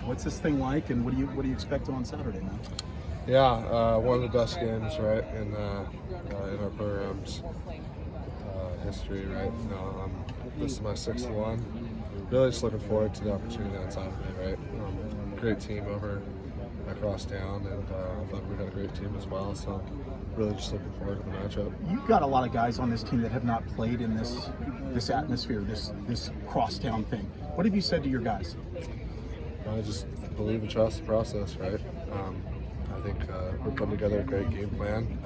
What's this thing like, and what do you expect on Saturday, man? Yeah, one of the best games, right, in our program's history, right? This is my sixth one. Really just looking forward to the opportunity on Saturday, right? Great team over across town, and I feel like we got a great team as well. So really just looking forward to the matchup. You've got a lot of guys on this team that have not played in this atmosphere, this crosstown thing. What have you said to your guys? I just believe and trust the process, right? I think we're putting together a great game plan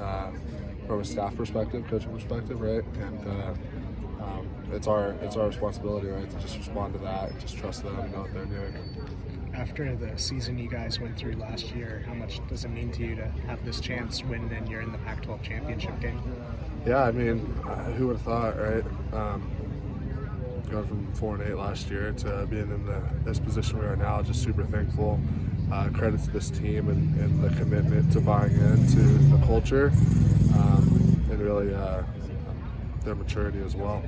from a staff perspective, coaching perspective, right? And it's our responsibility, right, to just respond to that, just trust them and know what they're doing. After the season you guys went through last year, how much does it mean to you to have this chance when then you're in the Pac-12 championship game? Yeah, I mean, who would have thought, right? Going from 4-8 last year to being in this position we are now, just super thankful. Credit to this team and the commitment to buying into the culture and really their maturity as well.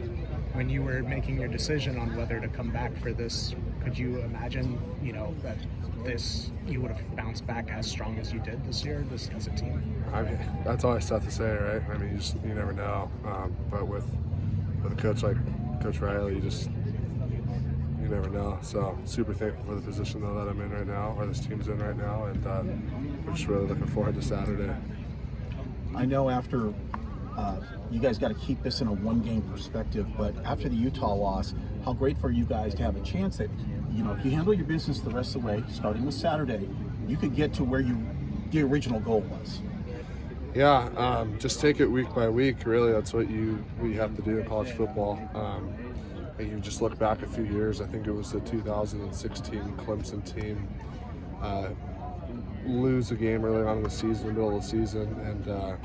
When you were making your decision on whether to come back for this, could you imagine, that you would have bounced back as strong as you did this year, as a team? I mean, that's always tough to say, right? I mean, you never know. But with a coach like Coach Riley, you never know. So super thankful for the position though that I'm in right now, or this team's in right now, and we're just really looking forward to Saturday. I know after you guys got to keep this in a one-game perspective, but after the Utah loss, how great for you guys to have a chance that, if you handle your business the rest of the way, starting with Saturday, you could get to where the original goal was. Yeah, just take it week by week. Really, that's what we have to do in college football. And you just look back a few years. I think it was the 2016 Clemson team lose a game early on in the season, middle of the season, and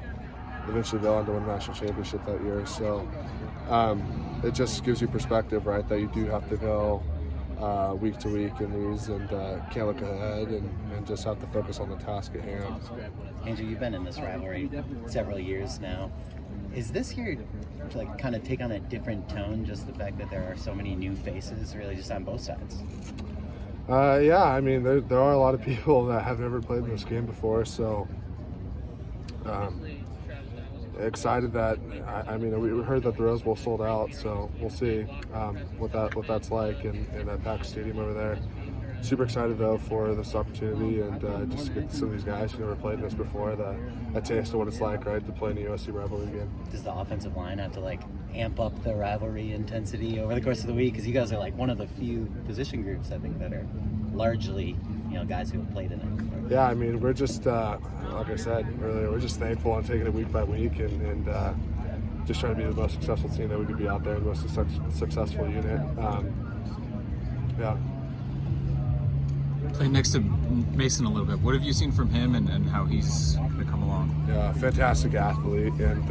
eventually go on to win a national championship that year. So it just gives you perspective, right? That you do have to go week to week in these, and can't look ahead, and just have to focus on the task at hand. Andrew, you've been in this rivalry several years now. Is this year kind of take on a different tone, just the fact that there are so many new faces really just on both sides? Yeah, I mean, there are a lot of people that have never played in this game before, so excited that, I mean, we heard that the Rose Bowl sold out, so we'll see what that's like in that packed stadium over there. Super excited though for this opportunity, and just to get some of these guys who never played this before a taste of what it's like, right, to play in a USC rivalry game. Does the offensive line have to amp up the rivalry intensity over the course of the week? Because you guys are one of the few position groups I think that are largely guys who have played in it before. Yeah, I mean, we're just like I said earlier, we're just thankful and taking it week by week, and just trying to be the most successful team that we could be out there, the most successful unit. Yeah. Playing next to Mason a little bit, what have you seen from him and how he's going to come along? Yeah, fantastic athlete, and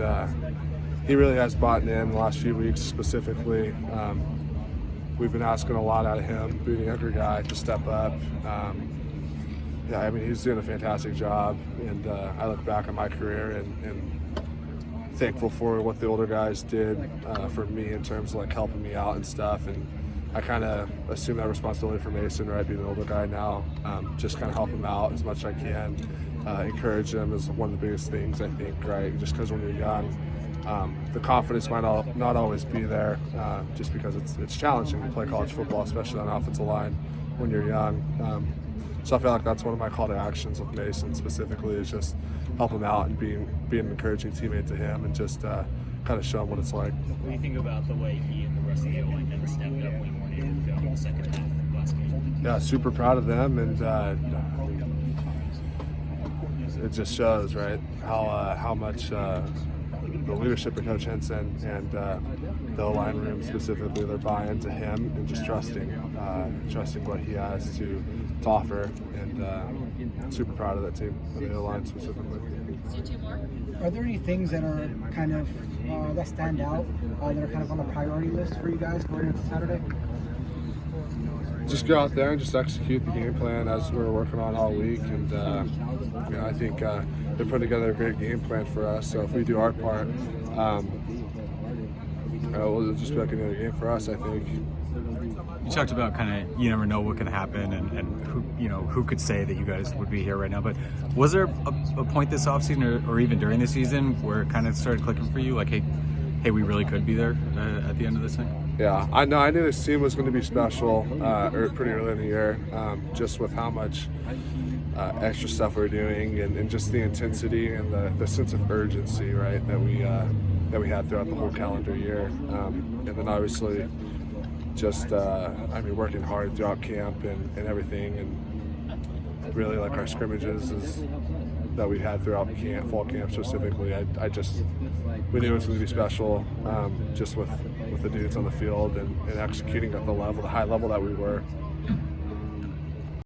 he really has bought in the last few weeks specifically. We've been asking a lot out of him, being a younger guy, to step up. Yeah, I mean, he's doing a fantastic job, and I look back on my career and thankful for what the older guys did for me in terms of helping me out and stuff, and I kind of assume that responsibility for Mason, right, being an older guy now, just kind of help him out as much as I can, encourage him is one of the biggest things, I think, right, just because when you're young, the confidence might not always be there, just because it's challenging to play college football, especially on the offensive line when you're young. So I feel like that's one of my call to actions with Mason specifically, is just help him out and being an encouraging teammate to him, and just kind of show him what it's like. What do you think about the way he and the rest of the O-line kind of stepped up when you wanted to go in the second half of last game? Yeah, super proud of them, and it just shows, right, how much the leadership of Coach Henson and the O-line room specifically, they're buying into him and just trusting what he has to offer, and super proud of that team, the O-line specifically. Are there any things that are kind of that stand out that are kind of on the priority list for you guys going into Saturday? Just go out there and just execute the game plan as we're working on all week, and I think they're putting together a great game plan for us. So if we do our part, we'll just be like any other game for us, I think. You talked about kind of you never know what can happen and who could say that you guys would be here right now. But was there a point this offseason or even during the season where it kind of started clicking for you, like, hey, we really could be there at the end of this thing? Yeah, I knew this team was going to be special pretty early in the year, just with how much extra stuff we were doing and just the intensity and the sense of urgency, right, that we had throughout the whole calendar year. And then obviously just, working hard throughout camp and everything, and really like our scrimmages that we had throughout fall camp specifically. We knew it was going to be special, just with the dudes on the field and executing at the high level that we were.